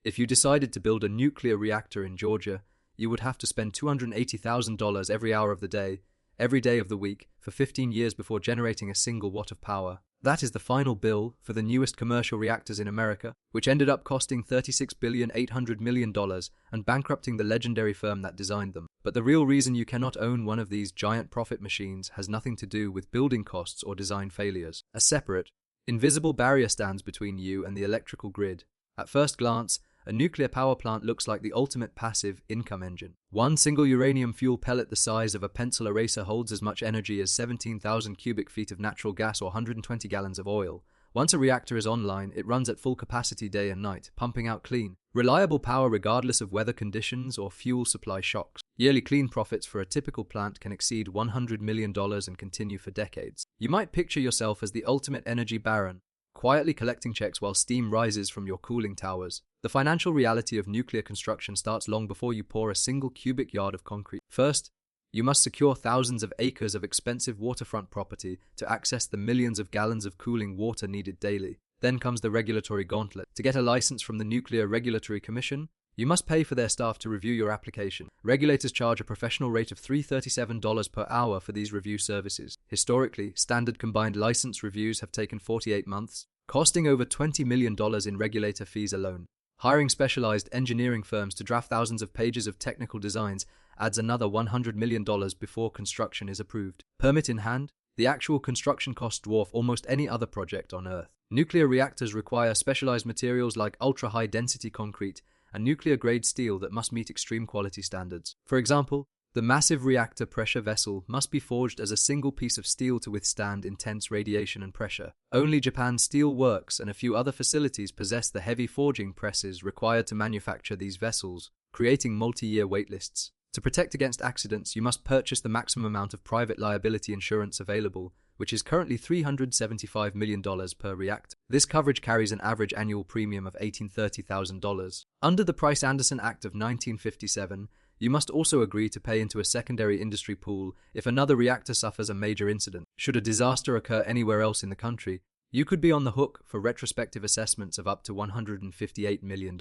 If you decided to build a nuclear reactor in Georgia, you would have to spend $280,000 every hour of the day, every day of the week, for 15 years before generating a single watt of power. That is the final bill for the newest commercial reactors in America, which ended up costing $36,800,000,000 and bankrupting the legendary firm that designed them. But the real reason you cannot own one of these giant profit machines has nothing to do with building costs or design failures. A separate, invisible barrier stands between you and the electrical grid. At first glance, a nuclear power plant looks like the ultimate passive income engine. One single uranium fuel pellet the size of a pencil eraser holds as much energy as 17,000 cubic feet of natural gas or 120 gallons of oil. Once a reactor is online, it runs at full capacity day and night, pumping out clean, reliable power regardless of weather conditions or fuel supply shocks. Yearly clean profits for a typical plant can exceed $100 million and continue for decades. You might picture yourself as the ultimate energy baron, quietly collecting checks while steam rises from your cooling towers. The financial reality of nuclear construction starts long before you pour a single cubic yard of concrete. First, you must secure thousands of acres of expensive waterfront property to access the millions of gallons of cooling water needed daily. Then comes the regulatory gauntlet. To get a license from the Nuclear Regulatory Commission, you must pay for their staff to review your application. Regulators charge a professional rate of $337 per hour for these review services. Historically, standard combined license reviews have taken 48 months, costing over $20 million in regulator fees alone. Hiring specialized engineering firms to draft thousands of pages of technical designs adds another $100 million before construction is approved. Permit in hand, the actual construction costs dwarf almost any other project on Earth. Nuclear reactors require specialized materials like ultra-high density concrete and nuclear-grade steel that must meet extreme quality standards. For example, the massive reactor pressure vessel must be forged as a single piece of steel to withstand intense radiation and pressure. Only Japan's Steel Works and a few other facilities possess the heavy forging presses required to manufacture these vessels, creating multi-year waitlists. To protect against accidents, you must purchase the maximum amount of private liability insurance available, which is currently $375 million per reactor. This coverage carries an average annual premium of $1,830,000. Under the Price-Anderson Act of 1957, you must also agree to pay into a secondary industry pool if another reactor suffers a major incident. Should a disaster occur anywhere else in the country, you could be on the hook for retrospective assessments of up to $158 million.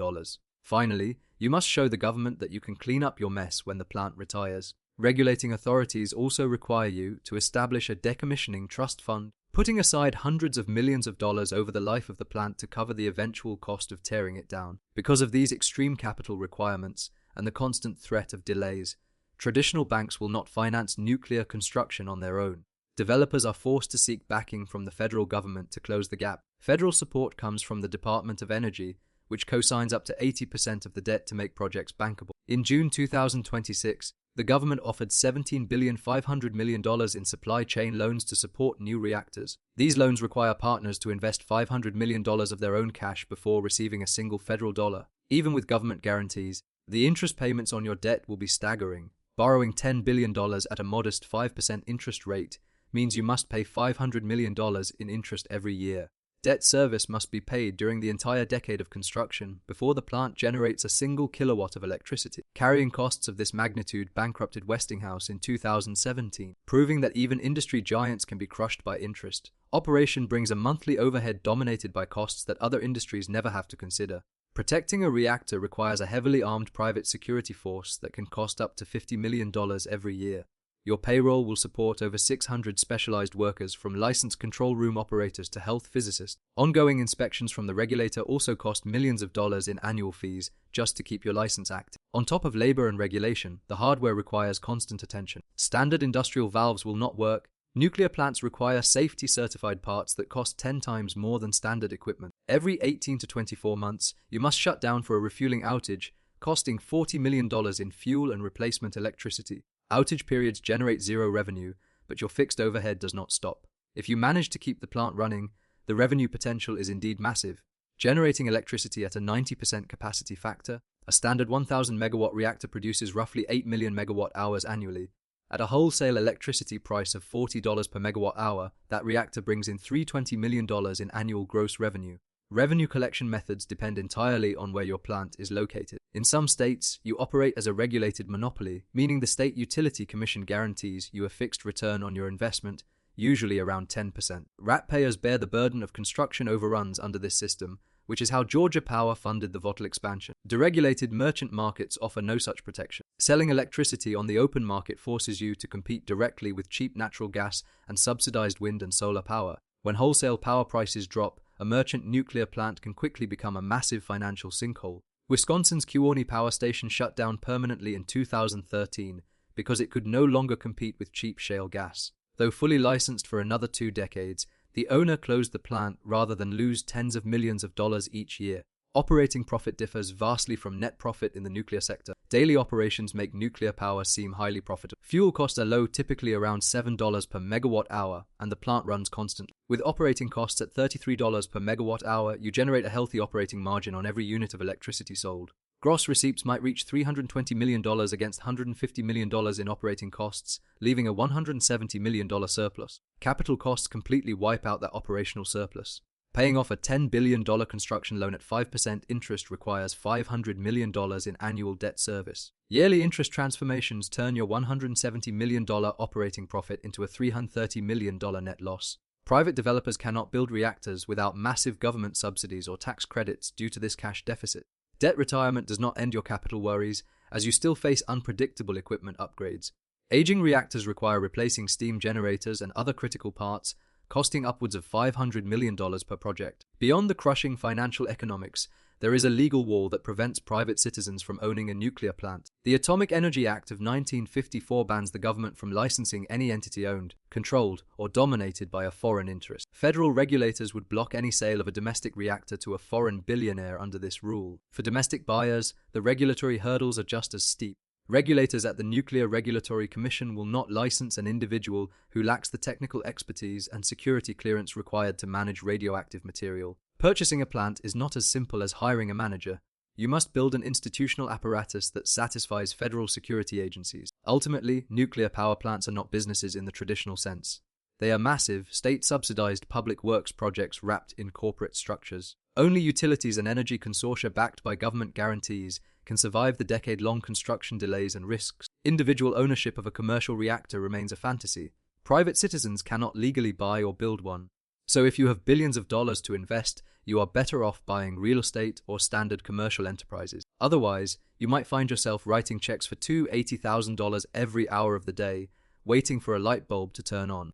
Finally, you must show the government that you can clean up your mess when the plant retires. Regulating authorities also require you to establish a decommissioning trust fund, putting aside hundreds of millions of dollars over the life of the plant to cover the eventual cost of tearing it down. Because of these extreme capital requirements and the constant threat of delays, traditional banks will not finance nuclear construction on their own. Developers are forced to seek backing from the federal government to close the gap. Federal support comes from the Department of Energy, which co-signs up to 80% of the debt to make projects bankable. In June 2026, the government offered $17.5 billion in supply chain loans to support new reactors. These loans require partners to invest $500 million of their own cash before receiving a single federal dollar. Even with government guarantees, the interest payments on your debt will be staggering. Borrowing $10 billion at a modest 5% interest rate means you must pay $500 million in interest every year. Debt service must be paid during the entire decade of construction before the plant generates a single kilowatt of electricity. Carrying costs of this magnitude bankrupted Westinghouse in 2017, proving that even industry giants can be crushed by interest. Operation brings a monthly overhead dominated by costs that other industries never have to consider. Protecting a reactor requires a heavily armed private security force that can cost up to $50 million every year. Your payroll will support over 600 specialized workers, from licensed control room operators to health physicists. Ongoing inspections from the regulator also cost millions of dollars in annual fees just to keep your license active. On top of labor and regulation, the hardware requires constant attention. Standard industrial valves will not work. Nuclear plants require safety-certified parts that cost 10 times more than standard equipment. Every 18 to 24 months, you must shut down for a refueling outage, costing $40 million in fuel and replacement electricity. Outage periods generate zero revenue, but your fixed overhead does not stop. If you manage to keep the plant running, the revenue potential is indeed massive. Generating electricity at a 90% capacity factor, a standard 1,000 megawatt reactor produces roughly 8 million megawatt hours annually. At a wholesale electricity price of $40 per megawatt hour, that reactor brings in $320 million in annual gross revenue. Revenue collection methods depend entirely on where your plant is located. In some states, you operate as a regulated monopoly, meaning the state utility commission guarantees you a fixed return on your investment, usually around 10%. Ratepayers bear the burden of construction overruns under this system, which is how Georgia Power funded the Vogtle expansion. Deregulated merchant markets offer no such protection. Selling electricity on the open market forces you to compete directly with cheap natural gas and subsidized wind and solar power. When wholesale power prices drop, a merchant nuclear plant can quickly become a massive financial sinkhole. Wisconsin's Kewaunee Power Station shut down permanently in 2013 because it could no longer compete with cheap shale gas. Though fully licensed for another 2 decades, the owner closed the plant rather than lose tens of millions of dollars each year. Operating profit differs vastly from net profit in the nuclear sector. Daily operations make nuclear power seem highly profitable. Fuel costs are low, typically around $7 per megawatt hour, and the plant runs constantly. With operating costs at $33 per megawatt hour, you generate a healthy operating margin on every unit of electricity sold. Gross receipts might reach $320 million against $150 million in operating costs, leaving a $170 million surplus. Capital costs completely wipe out that operational surplus. Paying off a $10 billion construction loan at 5% interest requires $500 million in annual debt service. Yearly interest transformations turn your $170 million operating profit into a $330 million net loss. Private developers cannot build reactors without massive government subsidies or tax credits due to this cash deficit. Debt retirement does not end your capital worries, as you still face unpredictable equipment upgrades. Aging reactors require replacing steam generators and other critical parts, costing upwards of $500 million per project. Beyond the crushing financial economics, there is a legal wall that prevents private citizens from owning a nuclear plant. The Atomic Energy Act of 1954 bans the government from licensing any entity owned, controlled, or dominated by a foreign interest. Federal regulators would block any sale of a domestic reactor to a foreign billionaire under this rule. For domestic buyers, the regulatory hurdles are just as steep. Regulators at the Nuclear Regulatory Commission will not license an individual who lacks the technical expertise and security clearance required to manage radioactive material. Purchasing a plant is not as simple as hiring a manager. You must build an institutional apparatus that satisfies federal security agencies. Ultimately, nuclear power plants are not businesses in the traditional sense. They are massive, state-subsidized public works projects wrapped in corporate structures. Only utilities and energy consortia backed by government guarantees can survive the decade-long construction delays and risks. Individual ownership of a commercial reactor remains a fantasy. Private citizens cannot legally buy or build one. So if you have billions of dollars to invest, you are better off buying real estate or standard commercial enterprises. Otherwise, you might find yourself writing checks for $280,000 every hour of the day, waiting for a light bulb to turn on.